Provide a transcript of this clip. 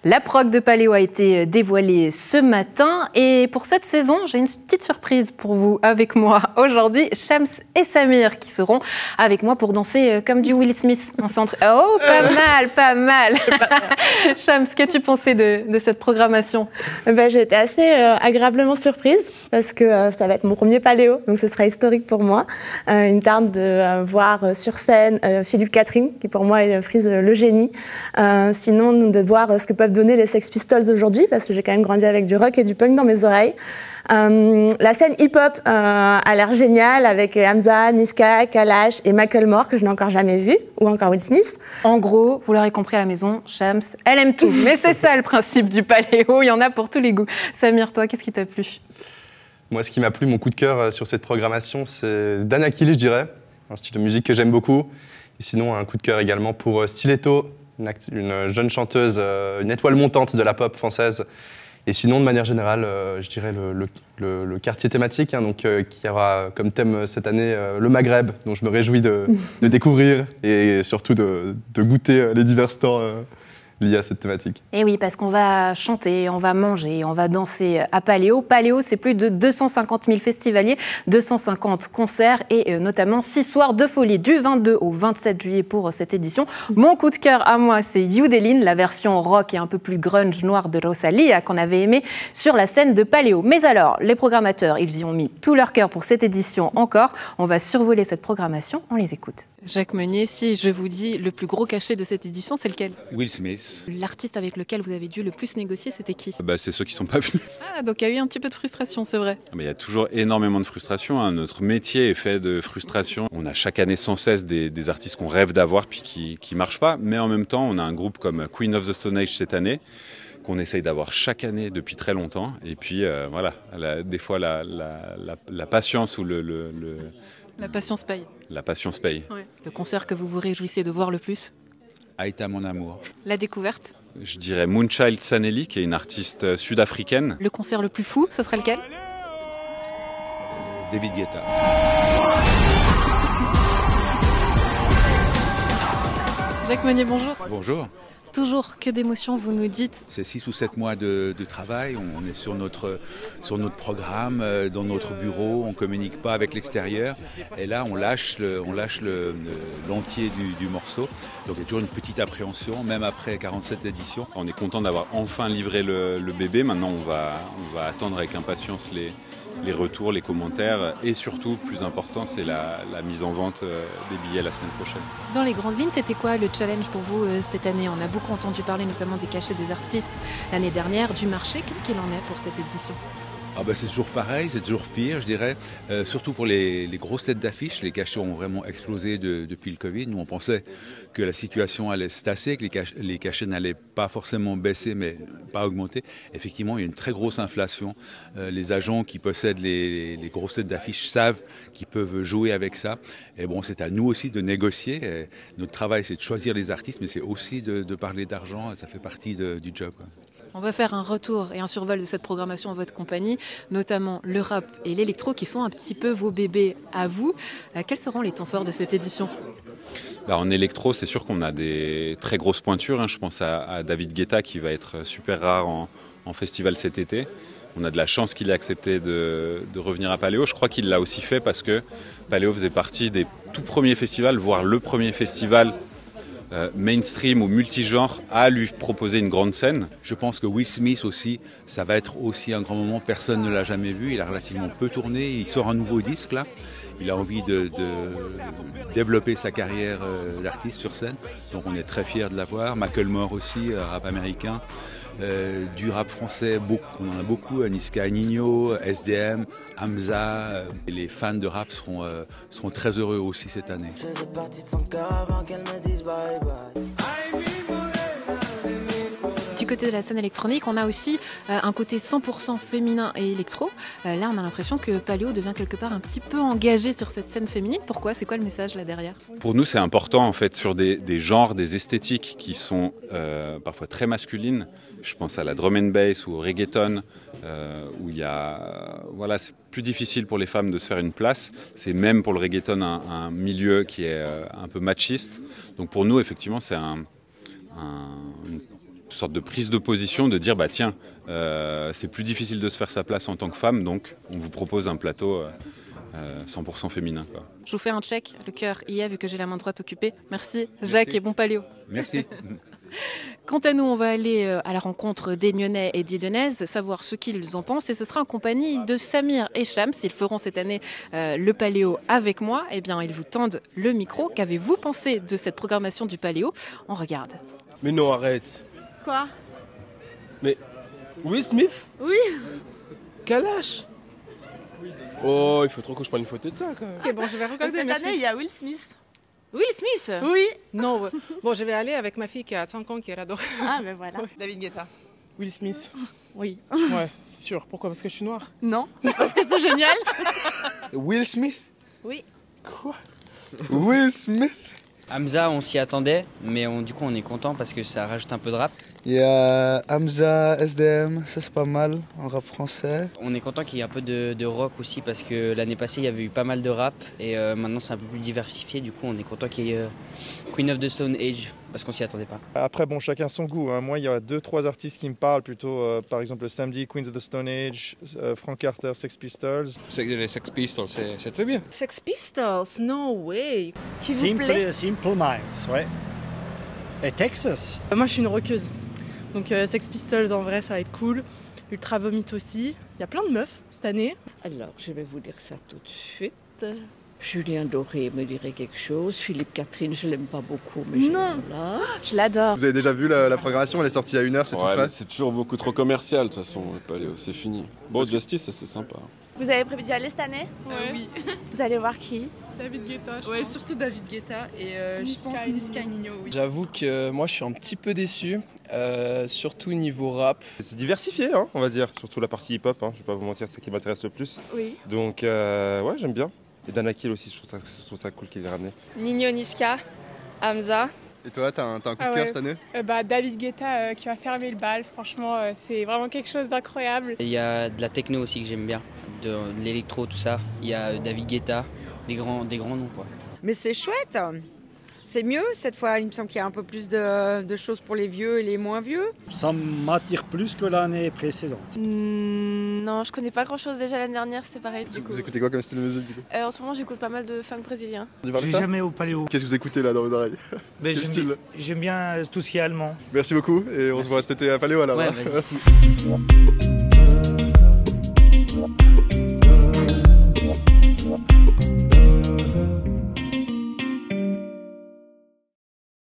La prog de Paléo a été dévoilée ce matin et pour cette saison, j'ai une petite surprise pour vous avec moi aujourd'hui, Shams et Samir qui seront avec moi pour danser comme du Will Smith. Oh, pas mal, pas mal. Shams, qu'as-tu pensé de cette programmation? J'ai été assez agréablement surprise parce que ça va être mon premier Paléo, donc ce sera historique pour moi. Une tarde de voir sur scène Philippe Catherine, qui pour moi frise le génie. Sinon, de voir ce que peuvent donner les Sex Pistols aujourd'hui, parce que j'ai quand même grandi avec du rock et du punk dans mes oreilles. La scène hip-hop a l'air géniale avec Hamza, Niska, Kalash et Macklemore que je n'ai encore jamais vu, ou encore Will Smith. En gros, vous l'aurez compris à la maison, Shams, elle aime tout. Mais c'est ça le principe du Paléo, il y en a pour tous les goûts. Samir, toi, qu'est-ce qui t'a plu? Moi, ce qui m'a plu, mon coup de cœur sur cette programmation, c'est Dan Akili, je dirais. Un style de musique que j'aime beaucoup. Et sinon, un coup de cœur également pour Stiletto, une jeune chanteuse, une étoile montante de la pop française. Et sinon, de manière générale, je dirais le quartier thématique, qui aura comme thème cette année le Maghreb, dont je me réjouis de découvrir et surtout de goûter les divers stands liés à cette thématique. Et oui, parce qu'on va chanter, on va manger, on va danser à Paléo. Paléo, c'est plus de 250 000 festivaliers, 250 concerts et notamment 6 soirs de folie du 22 au 27 juillet pour cette édition. Mon coup de cœur à moi, c'est Youdelin, la version rock et un peu plus grunge noire de Rosalia qu'on avait aimé sur la scène de Paléo. Mais alors, les programmateurs, ils y ont mis tout leur cœur pour cette édition encore. On va survoler cette programmation, on les écoute. Jacques Meunier, si je vous dis le plus gros cachet de cette édition, c'est lequel? Will Smith. L'artiste avec lequel vous avez dû le plus négocier, c'était qui? C'est ceux qui ne sont pas venus. Ah, donc il y a eu un petit peu de frustration, c'est vrai. Il y a toujours énormément de frustration. Notre métier est fait de frustration. On a chaque année sans cesse des artistes qu'on rêve d'avoir puis qui ne marchent pas. Mais en même temps, on a un groupe comme Queen of the Stone Age cette année qu'on essaye d'avoir chaque année depuis très longtemps. Et puis des fois la patience ou La patience paye. La patience paye. Ouais. Le concert que vous vous réjouissez de voir le plus? Aïta mon amour. La découverte? Je dirais Moonchild Sanelli, qui est une artiste sud-africaine. Le concert le plus fou, ce serait lequel? David Guetta. Jacques Meunier, bonjour. Bonjour. Toujours que d'émotions, vous nous dites. C'est 6 ou 7 mois de travail, on est sur notre programme, dans notre bureau, on ne communique pas avec l'extérieur. Et là, on lâche l'entier du morceau. Donc il y a toujours une petite appréhension, même après 47 éditions. On est content d'avoir enfin livré le bébé. Maintenant, on va attendre avec impatience les retours, les commentaires et surtout, plus important, c'est la mise en vente des billets la semaine prochaine. Dans les grandes lignes, c'était quoi le challenge pour vous cette année? On a beaucoup entendu parler notamment des cachets des artistes l'année dernière, du marché. Qu'est-ce qu'il en est pour cette édition? C'est toujours pareil, c'est toujours pire, je dirais. Surtout pour les grosses têtes d'affiche, les cachets ont vraiment explosé depuis le Covid. Nous, on pensait que la situation allait se tasser, que les cachets n'allaient pas forcément baisser, mais pas augmenter. Effectivement, il y a une très grosse inflation. Les agents qui possèdent les grosses têtes d'affiche savent qu'ils peuvent jouer avec ça. Et bon, c'est à nous aussi de négocier. Et notre travail, c'est de choisir les artistes, mais c'est aussi de parler d'argent. Ça fait partie du job, quoi. On va faire un retour et un survol de cette programmation en votre compagnie, notamment le rap et l'électro qui sont un petit peu vos bébés à vous. Quels seront les temps forts de cette édition? En électro, c'est sûr qu'on a des très grosses pointures. Je pense à David Guetta qui va être super rare en festival cet été. On a de la chance qu'il ait accepté de revenir à Paléo. Je crois qu'il l'a aussi fait parce que Paléo faisait partie des tout premiers festivals, voire le premier festival mainstream ou multigenre à lui proposer une grande scène. Je pense que Will Smith aussi, ça va être aussi un grand moment. Personne ne l'a jamais vu. Il a relativement peu tourné. Il sort un nouveau disque là. Il a envie de développer sa carrière d'artiste sur scène. Donc on est très fiers de l'avoir. Macklemore aussi, rap américain. Du rap français, on en a beaucoup, Niska, Nino, SDM, Hamza. Et les fans de rap seront très heureux aussi cette année. Du côté de la scène électronique, on a aussi un côté 100% féminin et électro. Là, on a l'impression que Paléo devient quelque part un petit peu engagé sur cette scène féminine. Pourquoi? C'est quoi le message là derrière? Pour nous, c'est important en fait sur des genres, des esthétiques qui sont parfois très masculines. Je pense à la drum and bass ou au reggaeton, où il y a, c'est plus difficile pour les femmes de se faire une place. C'est même pour le reggaeton un milieu qui est un peu machiste. Donc pour nous, effectivement, c'est une sorte de prise de position, de dire bah tiens, c'est plus difficile de se faire sa place en tant que femme, donc on vous propose un plateau 100% féminin, quoi. Je vous fais un check, le cœur y est vu que j'ai la main droite occupée. Merci Jacques et bon paléo. Merci. Quant à nous, on va aller à la rencontre des Nyonnais et des Nyonnaises, savoir ce qu'ils en pensent. Et ce sera en compagnie de Samir et Shams. Ils feront cette année le Paléo avec moi. Eh bien, ils vous tendent le micro. Qu'avez-vous pensé de cette programmation du Paléo? On regarde. Mais non, arrête. Quoi? Mais Will Smith? Oui. Kalash? Oh, il faut trop que je prenne une photo de ça quand même. Ok, bon, je vais regarder. Cette Merci. année, il y a Will Smith. Will Smith? Oui. Non, bon, je vais aller avec ma fille qui a 5 ans qui adore. Ah, ben voilà. David Guetta. Will Smith? Oui. Ouais, c'est sûr. Pourquoi? Parce que je suis noire? Non, parce que c'est génial. Will Smith? Oui. Quoi? Will Smith? Hamza, on s'y attendait, mais du coup on est content parce que ça rajoute un peu de rap. Il y a Hamza, SDM, ça c'est pas mal en rap français. On est content qu'il y ait un peu de rock aussi parce que l'année passée il y avait eu pas mal de rap et maintenant c'est un peu plus diversifié. Du coup on est content qu'il y ait Queen of the Stone Age parce qu'on s'y attendait pas. Après bon, chacun son goût, hein. Moi il y a 2-3 artistes qui me parlent plutôt, par exemple le samedi Queens of the Stone Age, Frank Carter, Sex Pistols. Les Sex Pistols, c'est très bien. Sex Pistols? No way. Qui vous plaît? Simple Minds, ouais. Et Texas. Moi, je suis une rockeuse. Donc, Sex Pistols, en vrai, ça va être cool. Ultra Vomit aussi. Il y a plein de meufs cette année. Alors, je vais vous dire ça tout de suite. Julien Doré me dirait quelque chose. Philippe Catherine, je l'aime pas beaucoup, mais Non. là. Je l'adore. Vous avez déjà vu la programmation? Elle est sortie à 1h, c'est tout frais. C'est toujours beaucoup trop commercial de toute façon, le Paléo, c'est fini. Bon, Justice, ça c'est sympa. Vous avez prévu d'y aller cette année? Oui. Vous allez voir qui? David Guetta, je pense. Surtout David Guetta et je pense Niska et Nino, oui. J'avoue que moi je suis un petit peu déçu, surtout niveau rap. C'est diversifié, hein, on va dire, surtout la partie hip-hop, hein. Je vais pas vous mentir, c'est ce qui m'intéresse le plus. Oui. Donc, ouais, j'aime bien. Et Danakil aussi, je trouve ça cool qu'il l'ait ramené. Nino, Niska, Hamza. Et toi, t'as un coup de cœur cette année? David Guetta qui va fermer le bal, franchement, c'est vraiment quelque chose d'incroyable. Il y a de la techno aussi que j'aime bien, de l'électro, tout ça. Il y a David Guetta, des grands noms quoi. Mais c'est chouette, c'est mieux cette fois, il me semble qu'il y a un peu plus de choses pour les vieux et les moins vieux. Ça m'attire plus que l'année précédente. Non, je connais pas grand chose déjà l'année dernière, c'est pareil. Vous écoutez quoi comme style de musique du coup? En ce moment, j'écoute pas mal de funk brésilien. J'ai jamais au Paléo. Qu'est-ce que vous écoutez là dans vos oreilles? Mais j'aime bien tout ce qui est allemand. Merci beaucoup et on se voit cet été à Paléo alors. Ouais, hein. vas-y.